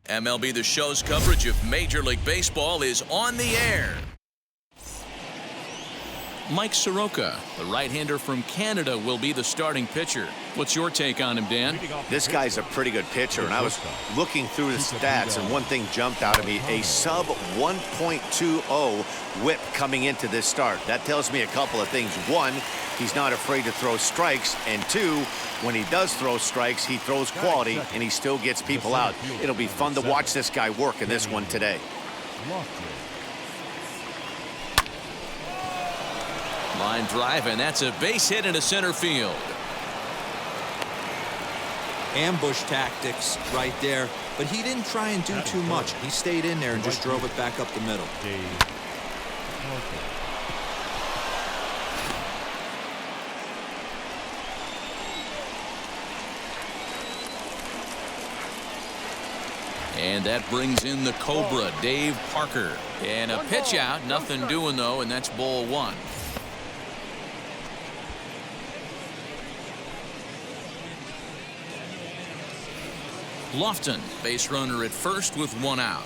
MLB The Show's coverage of Major League Baseball is on the air. Mike Soroka, the right-hander from Canada, will be the starting pitcher. What's your take on him, Dan? This guy's a pretty good pitcher, and I was looking through the stats, and one thing jumped out at me, a sub 1.20 whip coming into this start. That tells me a couple of things. One, he's not afraid to throw strikes, and two, when he does throw strikes, he throws quality, and he still gets people out. It'll be fun to watch this guy work in this one today. Line drive, and that's a base hit into center field. Ambush tactics right there, but he didn't try and do too much. He stayed in there and just drove it back up the middle. And that brings in the Cobra, Dave Parker. And a pitch out, nothing doing though, and that's ball one. Lofton, base runner at first with one out.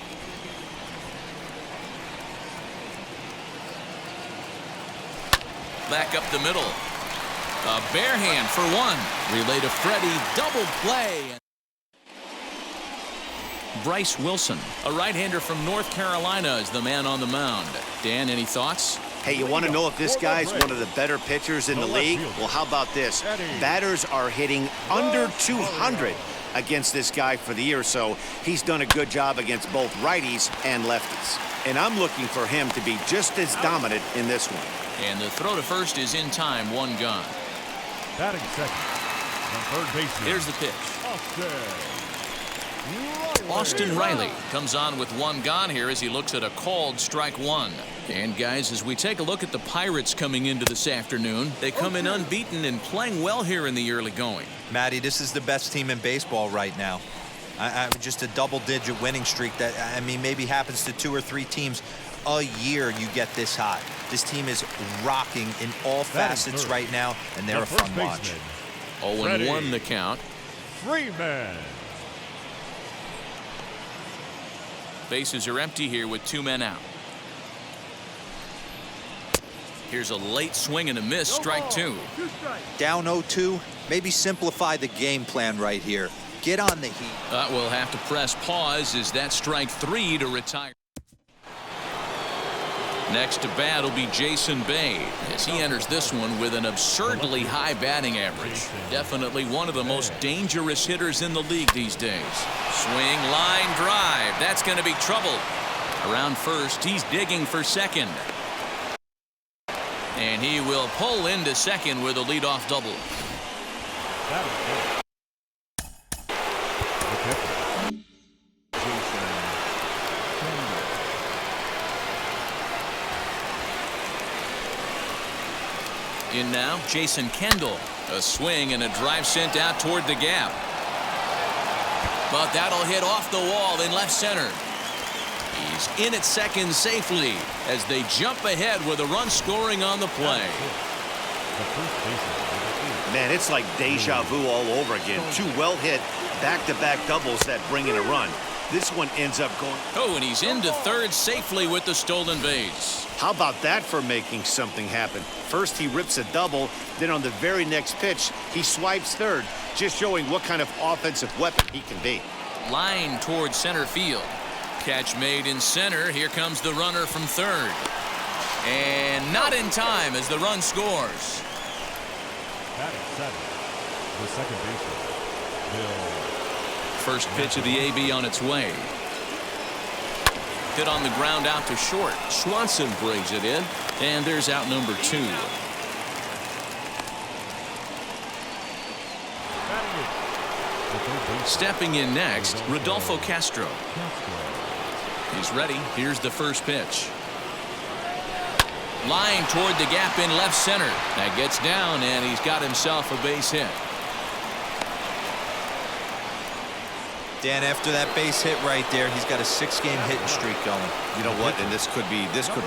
Back up the middle. A bare hand for one. Relay to Freddie, double play. Bryce Wilson, a right-hander from North Carolina, is the man on the mound. Dan, any thoughts? Hey, you want to know if this guy's one of the better pitchers in the league? Well, how about this? Batters are hitting under 200 against this guy for the year, so he's done a good job against both righties and lefties. And I'm looking for him to be just as dominant in this one. And the throw to first is in time, one gone. Batting second, third baseman. Here's the pitch. Austin Riley comes on with one gone here as he looks at a called strike one. And guys, as we take a look at the Pirates coming into this afternoon, they come in unbeaten and playing well here in the early going. Matty, this is the best team in baseball right now. Just a double-digit winning streak that, I mean, maybe happens to 2 or 3 teams a year you get this hot. This team is rocking in all facets right now, and they're a fun watch. 0-1 the count. Freeman. Bases are empty here with 2 men out. Here's a late swing and a miss, strike 2. Down 0-2, maybe simplify the game plan right here. Get on the heat. We'll have to press pause as that strike 3 to retire. Next to bat will be Jason Bay as he enters this one with an absurdly high batting average. Definitely one of the most dangerous hitters in the league these days. Swing, line drive. That's going to be trouble. Around first, he's digging for second. And he will pull into second with a leadoff double. In now, Jason Kendall. A swing and a drive sent out toward the gap. But that'll hit off the wall in left center. He's in at second safely as they jump ahead with a run scoring on the play. Man, it's like deja vu all over again. 2 well-hit back-to-back doubles that bring in a run. This one ends up going... Oh, and he's into third safely with the stolen base. How about that for making something happen? First, he rips a double. Then on the very next pitch, he swipes third, just showing what kind of offensive weapon he can be. Line towards center field. Catch made in center. Here comes the runner from third. And not in time as the run scores. The second baseman, Bill. First pitch of the AB on its way. Hit on the ground out to short. Swanson brings it in. And there's out number 2. Stepping in next, Rodolfo Castro. He's ready. Here's the first pitch. Line toward the gap in left center. That gets down, and he's got himself a base hit. Dan, after that base hit right there, he's got a 6-game hitting streak going. You know what? And this could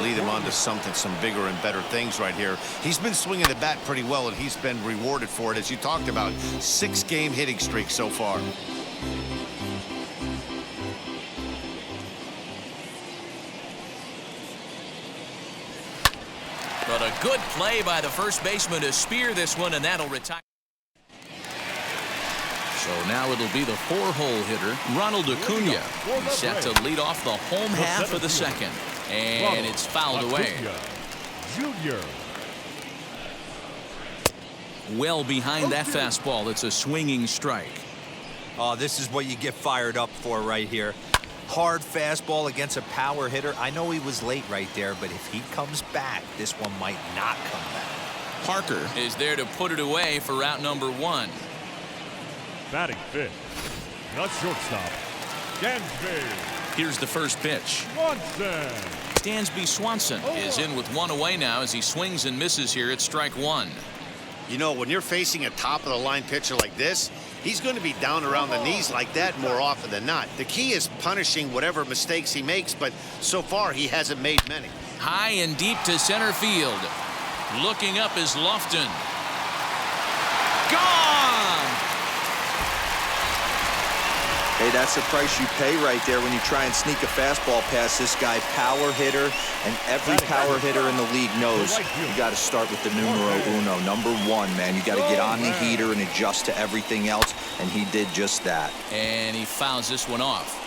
lead him on to some bigger and better things right here. He's been swinging the bat pretty well, and he's been rewarded for it, as you talked about. 6-game hitting streak so far. But a good play by the first baseman to spear this one, and that'll retire. So now it'll be the four-hole hitter, Ronald Acuna. He's set to lead off the home half of the second. And it's fouled away. Junior. Well behind that fastball. It's a swinging strike. Oh, this is what you get fired up for right here. Hard fastball against a power hitter. I know he was late right there, but if he comes back, this one might not come back. Parker is there to put it away for out number one. Batting fifth. Not shortstop. Dansby. Here's the first pitch. Swanson. Dansby Swanson is in with one away now as he swings and misses here at strike one. You know, when you're facing a top-of-the-line pitcher like this, he's going to be down around the knees like that more often than not. The key is punishing whatever mistakes he makes, but so far he hasn't made many. High and deep to center field. Looking up is Lofton. Gone! Hey, that's the price you pay right there when you try and sneak a fastball past this guy. Power hitter, and every power hitter in the league knows you got to start with the numero uno, number one, man. You got to get on the heater and adjust to everything else, and he did just that. And he fouls this one off.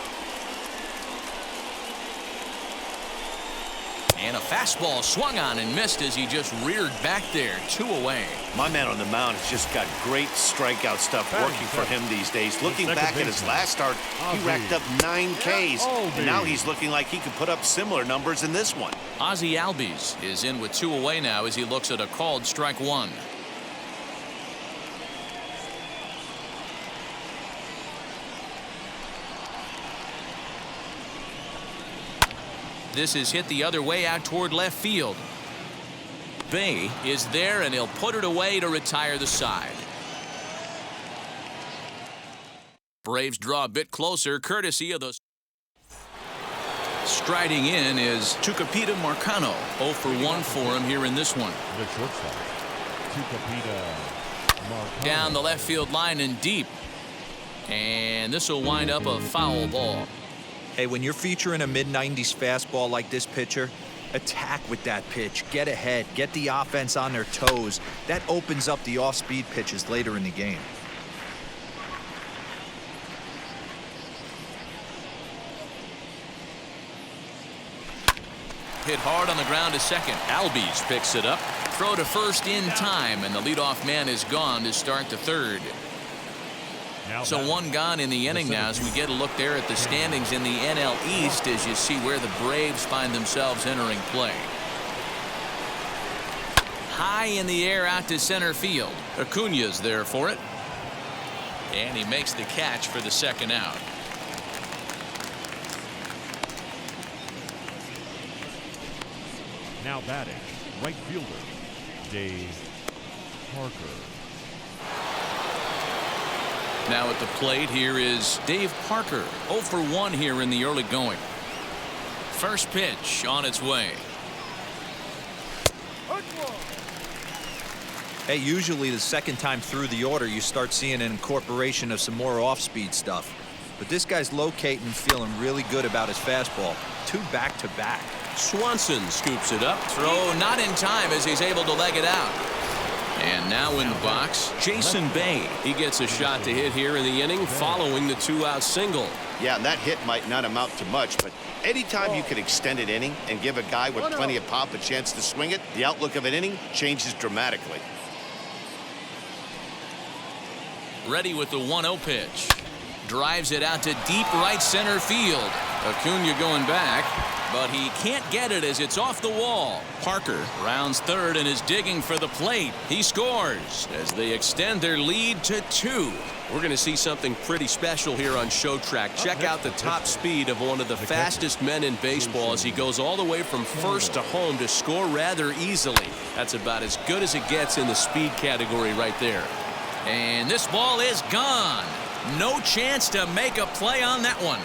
And a fastball swung on and missed as he just reared back there. 2 away. My man on the mound has just got great strikeout stuff working for him these days. Looking back at his last start, he racked up 9 Ks, and now he's looking like he could put up similar numbers in this one. Ozzie Albies is in with 2 away now as he looks at a called strike one. This is hit the other way out toward left field. Bay is there, and he'll put it away to retire the side. Braves draw a bit closer, courtesy of the... Striding in is Tucupita Marcano. 0 for 1 for him here in this one. The shortstop. Tucupita Marcano. Down the left field line and deep. And this will wind up a foul ball. Hey, when you're featuring a mid-90s fastball like this pitcher, attack with that pitch. Get ahead. Get the offense on their toes. That opens up the off-speed pitches later in the game. Hit hard on the ground to second. Albies picks it up. Throw to first in time, and the leadoff man is gone to start the third. So one gone in the inning now as we get a look there at the standings in the NL East as you see where the Braves find themselves entering play. High in the air out to center field. Acuna's there for it. And he makes the catch for the second out. Now batting, right fielder, Dave Parker. Now at the plate here is Dave Parker. 0 for 1 here in the early going. First pitch on its way. Hey, usually the second time through the order you start seeing an incorporation of some more off-speed stuff. But this guy's locating, feeling really good about his fastball. 2 back-to-back. Swanson scoops it up. Throw not in time as he's able to leg it out. And now in the box, Jason Bay. He gets a shot to hit here in the inning following the 2-out single. Yeah, and that hit might not amount to much, but anytime you can extend an inning and give a guy with plenty of pop a chance to swing it, the outlook of an inning changes dramatically. Ready with the 1-0 pitch. Drives it out to deep right center field. Acuna going back, but he can't get it as it's off the wall. Parker rounds third and is digging for the plate. He scores as they extend their lead to 2. We're going to see something pretty special here on Show Track. Check out the top speed of one of the fastest men in baseball as he goes all the way from first to home to score rather easily. That's about as good as it gets in the speed category right there. And this ball is gone. No chance to make a play on that one.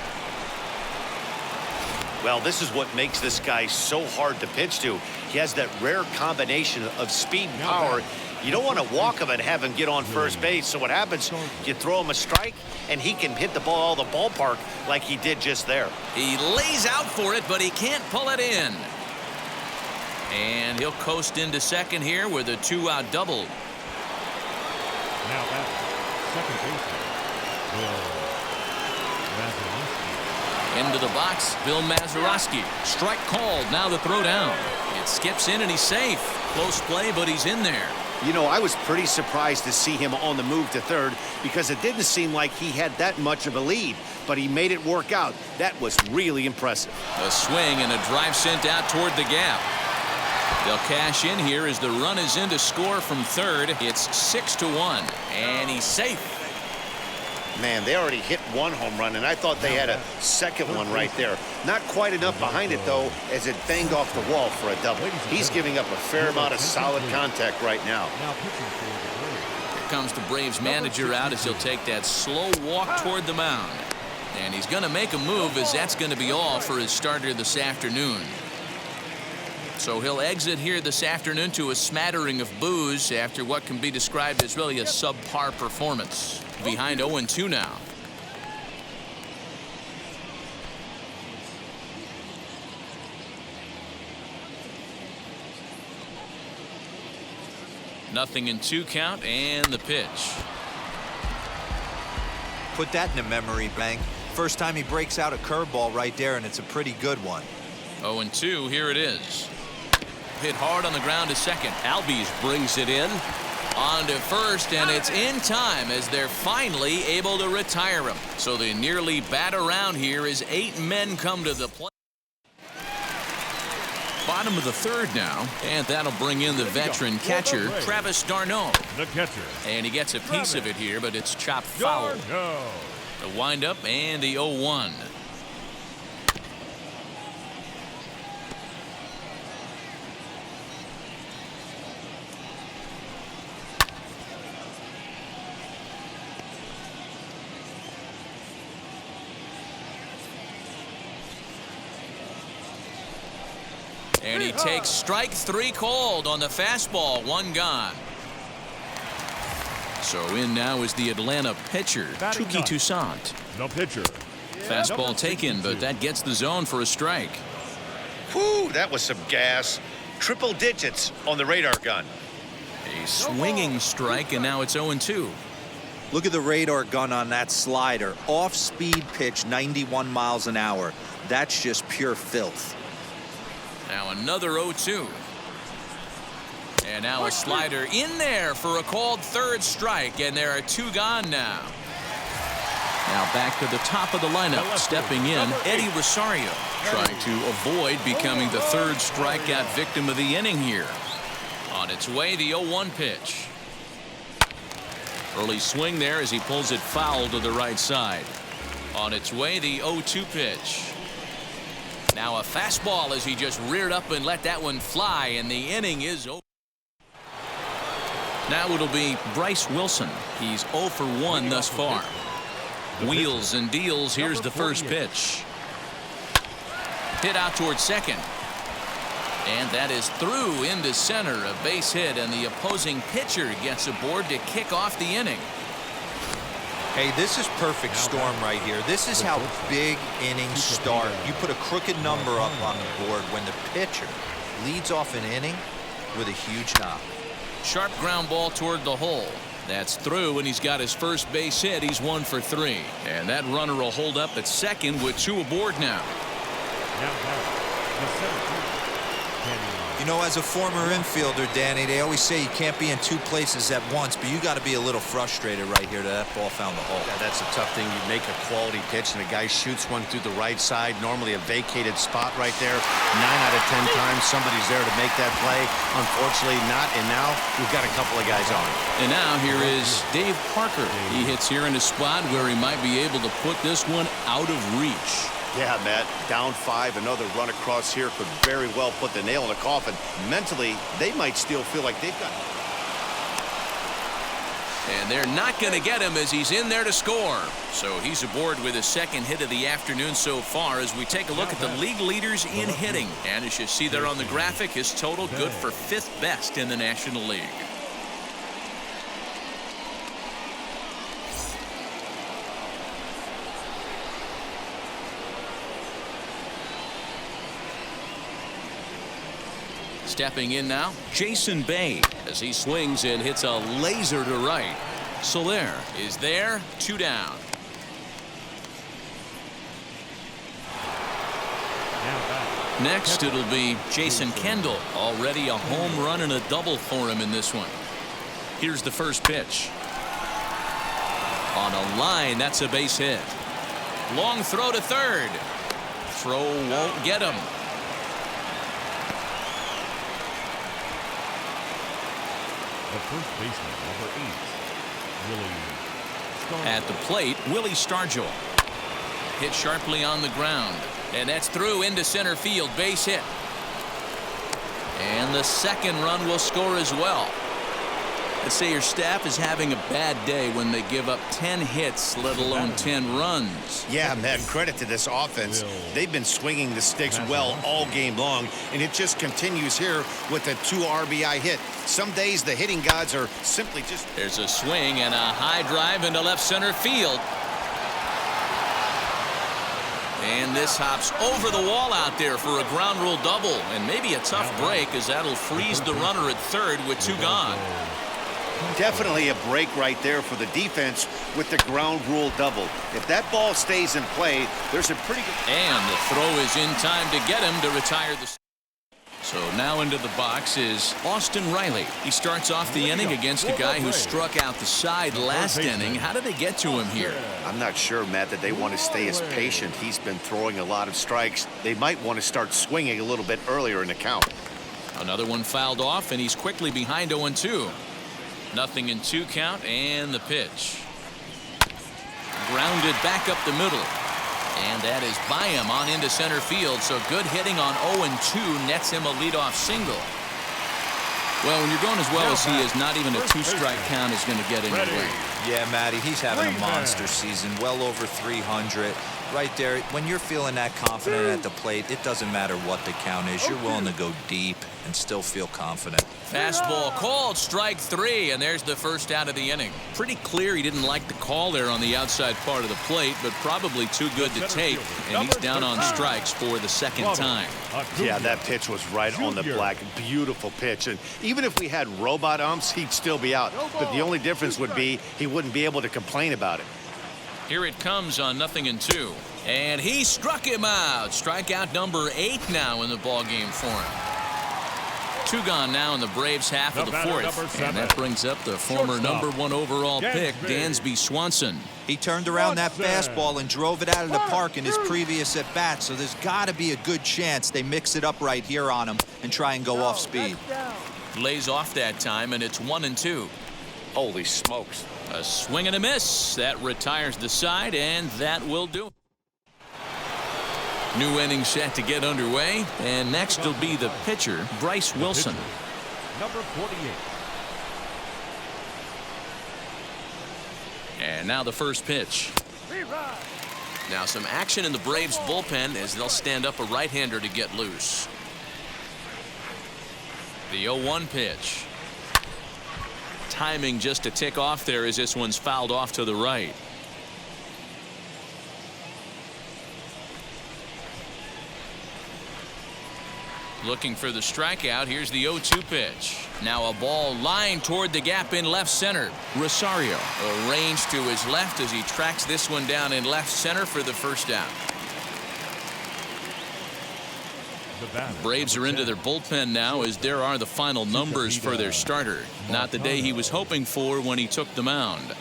Well, this is what makes this guy so hard to pitch to. He has that rare combination of speed and power. You don't want to walk him and have him get on first base. So what happens, you throw him a strike, and he can hit the ball out of the ballpark like he did just there. He lays out for it, but he can't pull it in. And he'll coast into second here with a 2-out double. Now back, second baseman, Bill Mazeroski. Into the box, Bill Mazeroski. Strike called, now the throw down. It skips in and he's safe. Close play, but he's in there. You know, I was pretty surprised to see him on the move to third because it didn't seem like he had that much of a lead, but he made it work out. That was really impressive. A swing and a drive sent out toward the gap. They'll cash in here as the run is in to score from third. It's 6-1, and he's safe. Man, they already hit one home run, and I thought they had a second one right there. Not quite enough behind it, though, as it banged off the wall for a double. He's giving up a fair amount of solid contact right now. Here comes the Braves manager out as he'll take that slow walk toward the mound. And he's going to make a move, as that's going to be all for his starter this afternoon. So he'll exit here this afternoon to a smattering of boos after what can be described as really a subpar performance. Behind 0-2 now. Nothing in 2 count, and the pitch. Put that in a memory bank. First time he breaks out a curveball right there, and it's a pretty good one. 0-2, here it is. Hit hard on the ground to second. Albies brings it in. On to first, and it's in time as they're finally able to retire him. So they nearly bat around here as 8 men come to the plate. Bottom of the third now, and that'll bring in the veteran catcher, Travis d'Arnaud. The catcher. And he gets a piece of it here, but it's chopped foul. The windup and the 0-1. And he takes strike 3 called on the fastball. 1 gone. So in now is the Atlanta pitcher, Touki Toussaint. The pitcher. Fastball taken, but that gets the zone for a strike. Whew, that was some gas. Triple digits on the radar gun. A swinging strike, and now it's 0-2. Look at the radar gun on that slider. Off-speed pitch, 91 miles an hour. That's just pure filth. Now another 0-2. And now a slider in there for a called third strike, and there are 2 gone now. Now back to the top of the lineup, stepping in, Eddie Rosario, trying to avoid becoming the third strikeout victim of the inning here. On its way, the 0-1 pitch. Early swing there as he pulls it foul to the right side. On its way, the 0-2 pitch. Now a fastball as he just reared up and let that one fly, and the inning is over. Now it'll be Bryce Wilson. He's 0 for 1 thus far. Wheels and deals. Here's the first pitch. Hit out towards second. And that is through into center. A base hit, and the opposing pitcher gets aboard to kick off the inning. Hey, this is perfect storm right here. This is how big innings start. You put a crooked number up on the board when the pitcher leads off an inning with a huge knock. Sharp ground ball toward the hole. That's through, and he's got his first base hit. He's 1 for 3. And that runner will hold up at second with 2 aboard now. You know, as a former infielder, Danny, they always say you can't be in 2 places at once, but you got to be a little frustrated right here that ball found the hole. Yeah, that's a tough thing. You make a quality pitch, and a guy shoots one through the right side, normally a vacated spot right there. 9 out of 10 times, somebody's there to make that play. Unfortunately, not, and now we've got a couple of guys on. And now here is Dave Parker. He hits here in a spot where he might be able to put this one out of reach. Yeah, Matt, down 5, another run across here could very well put the nail in the coffin. Mentally, they might still feel like they've got. And they're not going to get him as he's in there to score. So he's aboard with his second hit of the afternoon so far as we take a look at the league leaders in hitting. And as you see there on the graphic, his total good for 5th best in the National League. Stepping in now, Jason Bay, As he swings and hits a laser to right. Soler is there. 2 down. Now back. Next, it'll be Jason Kendall. Already a home run and a double for him in this one. Here's the first pitch. On a line, that's a base hit. Long throw to third. Throw won't get him. The first baseman, number 8, Willie Stargell. At the plate, Willie Stargell. Hit sharply on the ground. And that's through into center field. Base hit. And the second run will score as well. Let's say your staff is having a bad day when they give up 10 hits, let alone 10 runs. Yeah, man, credit to this offense. They've been swinging the sticks well all game long, and it just continues here with a 2 RBI hit. Some days the hitting gods are simply just... There's a swing and a high drive into left center field. And this hops over the wall out there for a ground rule double. And maybe a tough break, as that'll freeze the runner at third with 2 gone. Definitely a break right there for the defense with the ground rule double. If that ball stays in play, there's a pretty good... And the throw is in time to get him to retire the... So now into the box is Austin Riley. He starts off the inning against a guy who struck out the side last inning. How did they get to him here? I'm not sure, Matt, that they want to stay as patient. He's been throwing a lot of strikes. They might want to start swinging a little bit earlier in the count. Another one fouled off, and he's quickly behind 0-2. 0-2 count, and the pitch. Grounded back up the middle. And that is by him on into center field. So good hitting on 0-2 nets him a leadoff single. Well, when you're going as well as he is, not even a 2-strike count is going to get in your way. Yeah, Matty, he's having a monster season, well over 300. Right there, when you're feeling that confident at the plate, it doesn't matter what the count is. You're willing to go deep and still feel confident. Fastball called, strike 3, and there's the first out of the inning. Pretty clear he didn't like the call there on the outside part of the plate, but probably too good to take, and he's down on strikes for the second time. Yeah, that pitch was right on the black. Beautiful pitch. And even if we had robot umps, he'd still be out. But the only difference would be he wouldn't be able to complain about it. Here it comes on 0-2. And he struck him out. Strikeout number 8 now in the ballgame for him. 2 gone now in the Braves' half of the fourth. And that brings up the former number 1 overall pick, Dansby Swanson. He turned around that fastball and drove it out of the park in his previous at-bat, so there's got to be a good chance they mix it up right here on him and try and go off speed. Lays off that time, and it's 1-2. Holy smokes. A swing and a miss. That retires the side, and that will do it. New inning set to get underway, and next will be the pitcher, Bryce Wilson. Number 48. And now the first pitch. Now some action in the Braves bullpen as they'll stand up a right-hander to get loose. The 0-1 pitch. Timing just a tick off there as this one's fouled off to the right. Looking for the strikeout. Here's the 0-2 pitch. Now a ball lined toward the gap in left center. Rosario arranged to his left as he tracks this one down in left center for the first down. Braves are into their bullpen now as there are the final numbers for their starter. Not the day he was hoping for when he took the mound.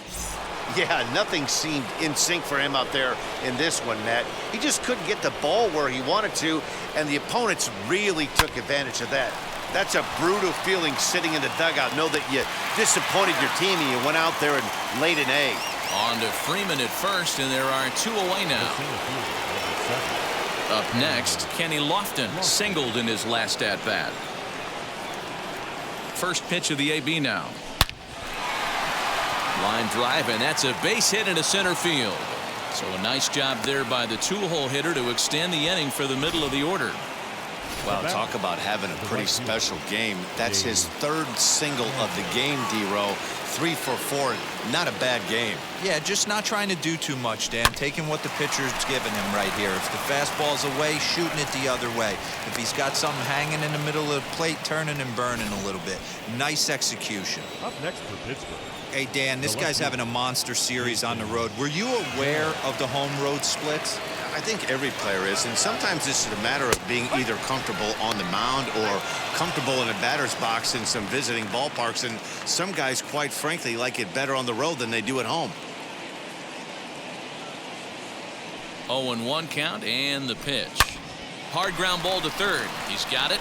Yeah, nothing seemed in sync for him out there in this one, Matt. He just couldn't get the ball where he wanted to, and the opponents really took advantage of that. That's a brutal feeling sitting in the dugout. Know that you disappointed your team and you went out there and laid an egg. On to Freeman at first, and there are 2 away now. Up next, Kenny Lofton singled in his last at-bat. First pitch of the AB now. Line drive, and that's a base hit into center field. So a nice job there by the 2-hole hitter to extend the inning for the middle of the order. Well, talk about having a pretty special game. That's his third single of the game, D-Row. 3 for 4. Not a bad game. Yeah, just not trying to do too much, Dan. Taking what the pitcher's giving him right here. If the fastball's away, shooting it the other way. If he's got something hanging in the middle of the plate, turning and burning a little bit. Nice execution. Up next for Pittsburgh. Hey, Dan, this guy's having a monster series on the road. Were you aware of the home-road splits? I think every player is, and sometimes this is a matter of being either comfortable on the mound or comfortable in a batter's box in some visiting ballparks, and some guys, quite frankly, like it better on the road than they do at home. 0-1 count and the pitch. Hard ground ball to third. He's got it.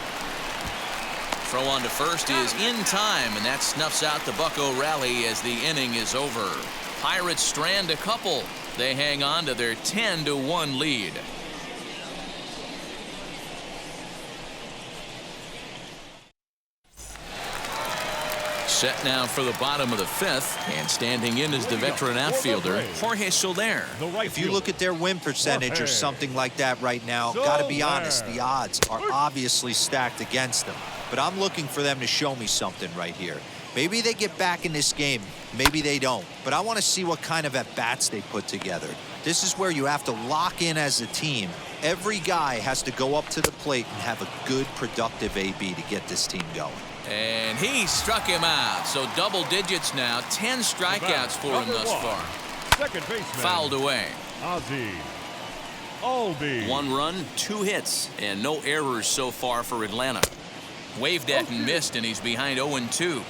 Throw on to first is in time, and that snuffs out the Bucco rally as the inning is over. Pirates strand a couple. They hang on to their 10-1 lead. Set now for the bottom of the fifth, and standing in is the veteran outfielder, Jorge Soler. If you look at their win percentage or something like that right now, gotta be honest, the odds are obviously stacked against them. But I'm looking for them to show me something right here. Maybe they get back in this game. Maybe they don't. But I want to see what kind of at-bats they put together. This is where you have to lock in as a team. Every guy has to go up to the plate and have a good, productive AB to get this team going. And he struck him out. So double digits now. 10 strikeouts for him thus far. Second baseman. Fouled away. Ozzie Albies. 1 run, 2 hits, and no errors so far for Atlanta. Waved at and missed, and he's behind 0-2.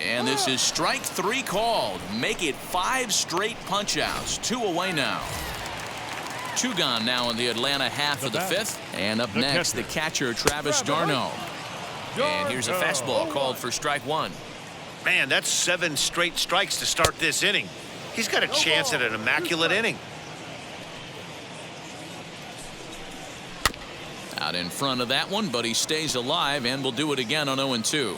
And this is strike 3 called. Make it 5 straight punch-outs. 2 away now. 2 gone now in the Atlanta half of the fifth. And up next, the catcher, Travis d'Arnaud. And here's a fastball called for strike 1. Man, that's 7 straight strikes to start this inning. He's got a chance at an immaculate inning. Out in front of that one, but he stays alive and will do it again on 0-2.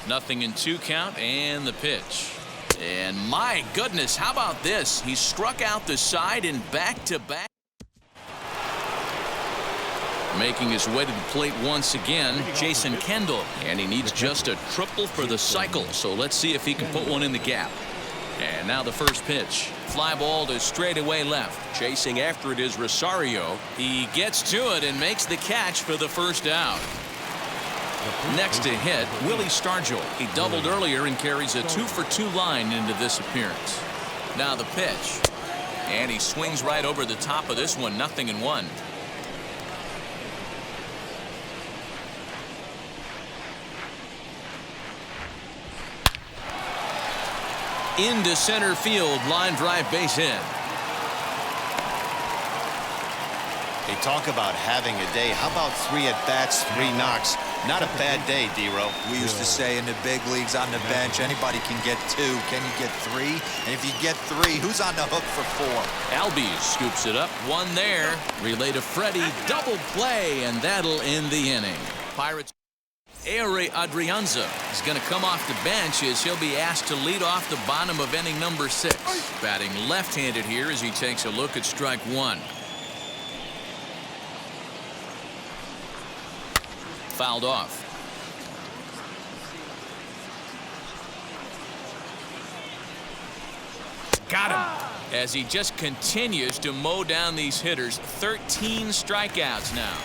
Nothing in 2 count and the pitch. And my goodness, how about this? He struck out the side in back-to-back. Making his way to the plate once again, Jason Kendall. And he needs just a triple for the cycle. So let's see if he can put one in the gap. And now the first pitch. Fly ball to straightaway left. Chasing after it is Rosario. He gets to it and makes the catch for the first out. Next to hit, Willie Stargell. He doubled earlier and carries a 2-for-2 line into this appearance. Now the pitch. And he swings right over the top of this one. 0-1. Into center field, line drive, base hit. They talk about having a day. How about 3 at-bats, 3 knocks? Not a bad day, D-Row. We used to say in the big leagues on the bench, anybody can get 2. Can you get 3? And if you get 3, who's on the hook for 4? Albies scoops it up. 1 there. Relay to Freddie. Double play, and that'll end the inning. Pirates. Ehire Adrianza is going to come off the bench as he'll be asked to lead off the bottom of inning number 6. Batting left-handed here as he takes a look at strike 1. Fouled off. Got him. As he just continues to mow down these hitters. 13 strikeouts now.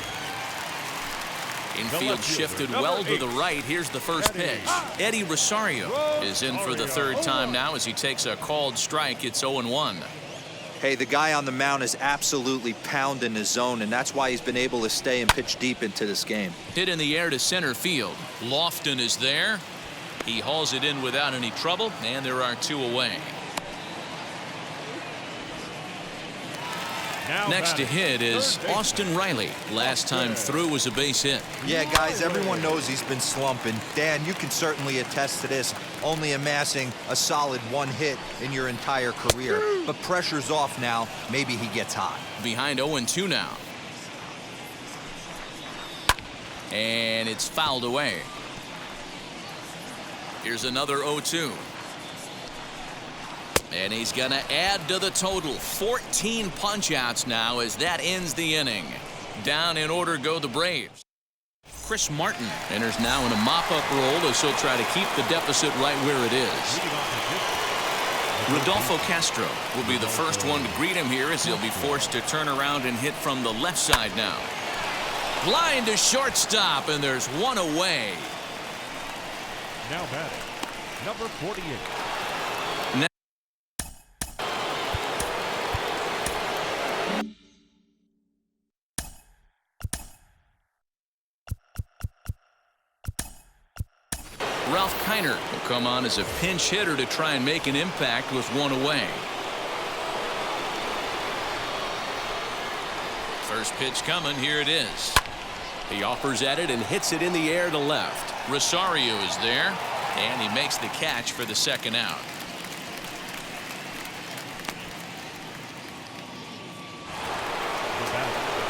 Infield shifted well to the right. Here's the first pitch. Eddie Rosario is in for the 3rd time now as he takes a called strike. It's 0-1. Hey, the guy on the mound is absolutely pounding the zone, and that's why he's been able to stay and pitch deep into this game. Hit in the air to center field. Lofton is there. He hauls it in without any trouble, and there are 2 away. Next to hit is Austin Riley. Last time through was a base hit. Yeah, guys, everyone knows he's been slumping. Dan, you can certainly attest to this, only amassing a solid 1 hit in your entire career. But pressure's off now. Maybe he gets hot. Behind 0-2 now. And it's fouled away. Here's another 0-2. And he's going to add to the total. 14 punch-outs now as that ends the inning. Down in order go the Braves. Chris Martin enters now in a mop-up role as he'll try to keep the deficit right where it is. Rodolfo Castro will be the first one to greet him here as he'll be forced to turn around and hit from the left side now. Line to shortstop, and there's one away. Now batting, number 48. Ralph Kiner will come on as a pinch hitter to try and make an impact with one away. First pitch coming. Here it is. He offers at it and hits it in the air to left. Rosario is there, and he makes the catch for the second out.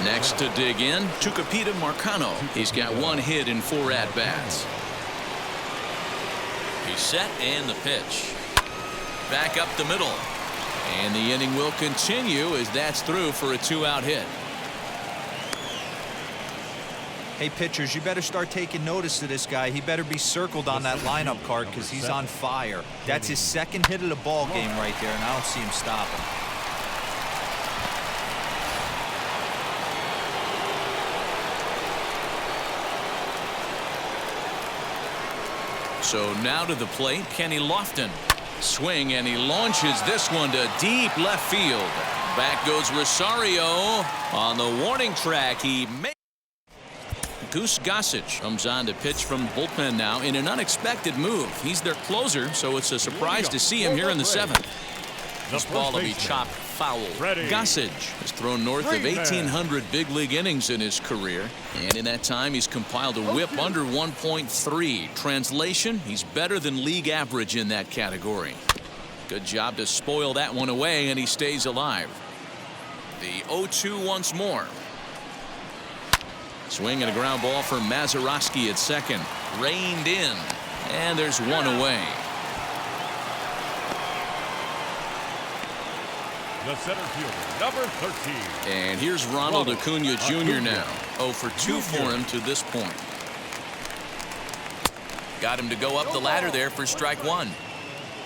Next to dig in, Tucupita Marcano. He's got one hit in 4 at-bats. He's set, and the pitch. Back up the middle. And the inning will continue as that's through for a 2-out hit. Hey, pitchers, you better start taking notice of this guy. He better be circled on that lineup card because he's on fire. That's his second hit of the ball game right there, and I don't see him stopping. So now to the plate, Kenny Lofton. Swing, and he launches this one to deep left field. Back goes Rosario on the warning track. He makes. Goose Gossage comes on to pitch from the bullpen now in an unexpected move. He's their closer, so it's a surprise to see him here in the 7th. This ball will be chopped foul. Gossage has thrown north of 1,800 big league innings in his career, and in that time he's compiled a whip under 1.3. Translation, he's better than league average in that category. Good job to spoil that one away, and he stays alive. The 0-2 once more. Swing and a ground ball for Mazeroski at second. Reined in, and there's one away. The center fielder, number 13. And here's Ronald Acuna Jr. now. 0 for 2 for him to this point. Got him to go up the ladder there for strike 1.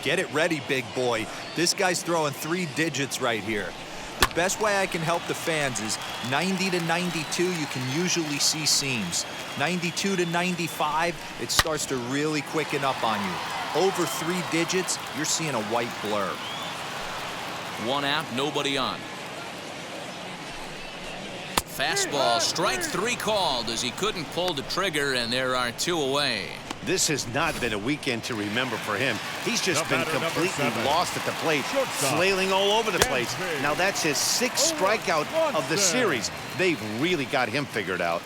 Get it ready, big boy. This guy's throwing 3 digits right here. The best way I can help the fans is 90 to 92, you can usually see seams. 92 to 95, it starts to really quicken up on you. Over 3 digits, you're seeing a white blur. 1 out, nobody on. Fastball, strike 3 called as he couldn't pull the trigger, and there are 2 away. This has not been a weekend to remember for him. He's just been completely lost at the plate, flailing all over the place. Now that's his 6th strikeout of the series. They've really got him figured out.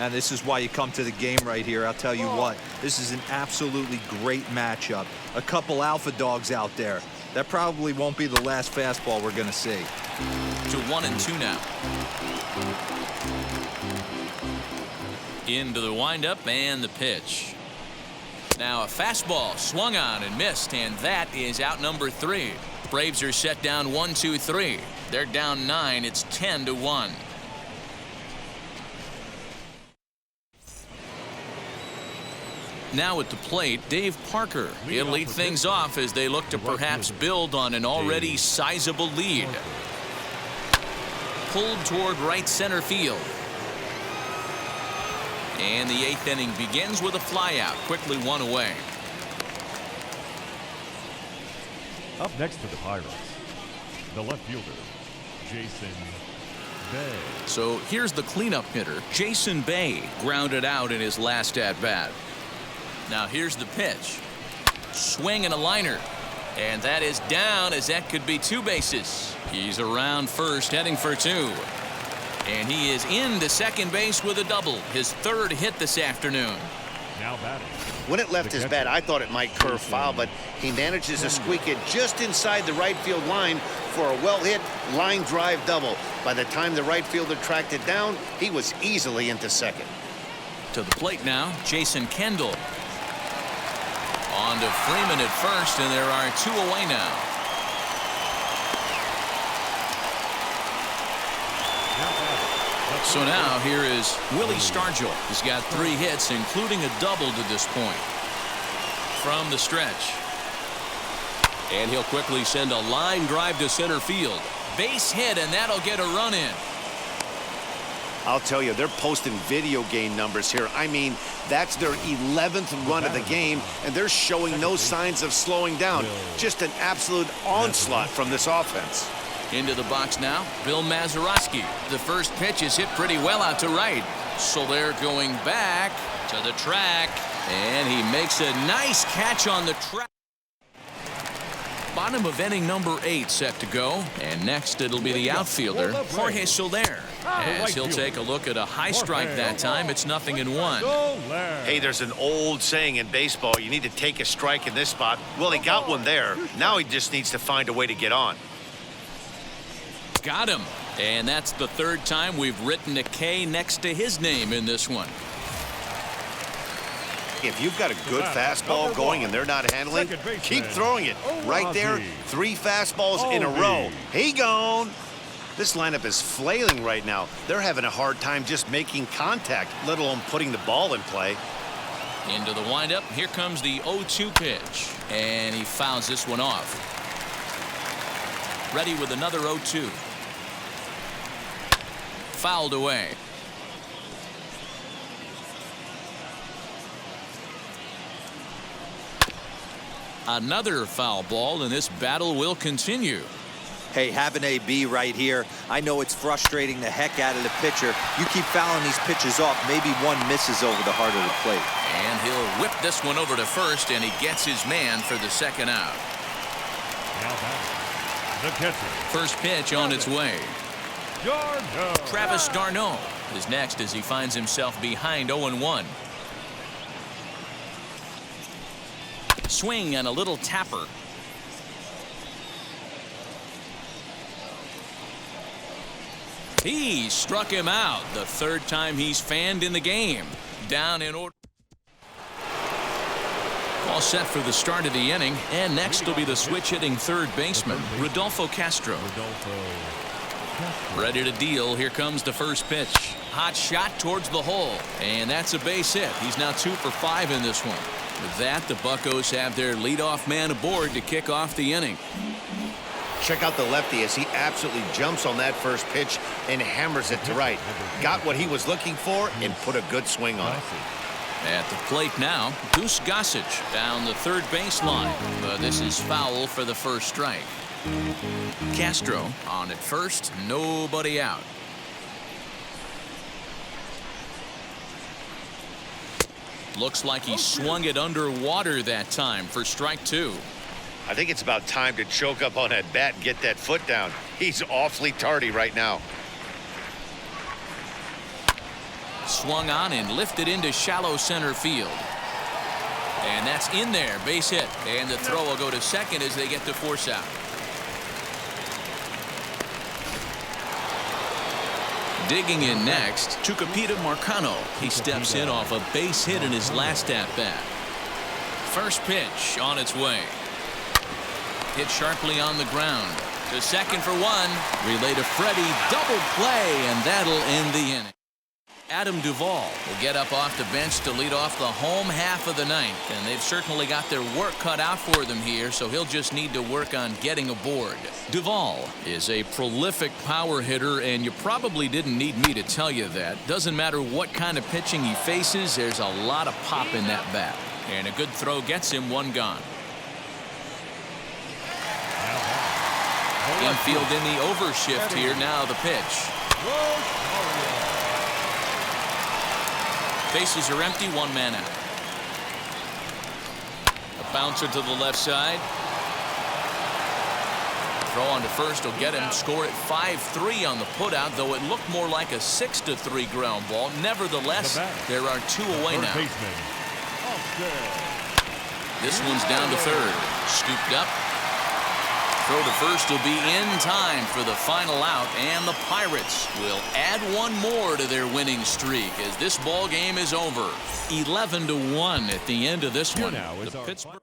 And this is why you come to the game right here. I'll tell you what, this is an absolutely great matchup. A couple alpha dogs out there. That probably won't be the last fastball we're going to see. To 1-2 now. Into the windup and the pitch. Now a fastball swung on and missed, and that is out number 3. Braves are set down 1-2-3. They're down 9. It's 10-1. Now at the plate, Dave Parker. He'll lead things off as they look to perhaps build on an already sizable lead. Pulled toward right center field. And the 8th inning begins with a flyout. Quickly 1 away. Up next for the Pirates, the left fielder, Jason Bay. So here's the cleanup hitter, Jason Bay, grounded out in his last at-bat. Now here's the pitch. Swing and a liner. And that is down, as that could be 2 bases. He's around first, heading for 2. And he is into second base with a double. His 3rd hit this afternoon. Now batting. When it left his bat, I thought it might curve foul, but he manages to squeak it just inside the right field line for a well-hit line drive double. By the time the right fielder tracked it down, he was easily into second. To the plate now, Jason Kendall. On to Freeman at first, and there are 2 away now. So now here is Willie Stargell. He's got 3 hits, including a double to this point. From the stretch. And he'll quickly send a line drive to center field. Base hit, and that'll get a run in. I'll tell you, they're posting video game numbers here. I mean, that's their 11th run of the game, and they're showing no signs of slowing down. Just an absolute onslaught from this offense. Into the box now, Bill Mazeroski. The first pitch is hit pretty well out to right. So they're going back to the track, and he makes a nice catch on the track. Bottom of inning number 8 set to go, and next it'll be the outfielder, Jorge Soler. As he'll take a look at a high strike that time, it's 0-1. Hey, there's an old saying in baseball, you need to take a strike in this spot. Well, he got one there. Now he just needs to find a way to get on. Got him. And that's the 3rd time we've written a K next to his name in this one. If you've got a good fastball going and they're not handling, keep throwing it. Right there, 3 fastballs in a row. He gone. This lineup is flailing right now. They're having a hard time just making contact, let alone putting the ball in play. Into the windup. Here comes the 0-2 pitch. And he fouls this one off. Ready with another 0-2. Fouled away. Another foul ball, and this battle will continue. Hey, have an AB right here. I know it's frustrating the heck out of the pitcher. You keep fouling these pitches off, maybe one misses over the heart of the plate. And he'll whip this one over to first, and he gets his man for the 2nd out. Now back, the catcher. First pitch on its way. d'Arnaud. Travis d'Arnaud is next as he finds himself behind 0-1. Swing and a little tapper. He struck him out. The 3rd time he's fanned in the game. Down in order. All set for the start of the inning. And next will be the switch-hitting 3rd baseman, Rodolfo Castro. Ready to deal. Here comes the first pitch. Hot shot towards the hole. And that's a base hit. He's now 2 for 5 in this one. With that, the Buccos have their leadoff man aboard to kick off the inning. Check out the lefty as he absolutely jumps on that first pitch and hammers it to right. Got what he was looking for and put a good swing on it. At the plate now, Goose Gossage down the 3rd baseline. But this is foul for the first strike. Castro on at first, nobody out. Looks like he swung it underwater that time for strike 2. I think it's about time to choke up on that bat and get that foot down. He's awfully tardy right now. Swung on and lifted into shallow center field. And that's in there, base hit. And the throw will go to second as they get the force out. Digging in next, Tucupita Marcano. He steps in off a base hit in his last at-bat. First pitch on its way. Hit sharply on the ground. To second for 1. Relay to Freddie. Double play, and that'll end the inning. Adam Duvall will get up off the bench to lead off the home half of the 9th. And they've certainly got their work cut out for them here, so he'll just need to work on getting aboard. Duvall is a prolific power hitter, and you probably didn't need me to tell you that. Doesn't matter what kind of pitching he faces, there's a lot of pop in that bat. And a good throw gets him 1 gone. Infield in the overshift here. Now the pitch. Bases are empty. 1 man out. A bouncer to the left side. Throw on to first will get him. Score at 5-3 on the putout, though it looked more like a 6-3 ground ball. Nevertheless, there are 2 away now. This one's down to 3rd. Scooped up. Throw to first will be in time for the final out, and the Pirates will add 1 more to their winning streak as this ball game is over. 11-1 at the end of this one. The Pittsburgh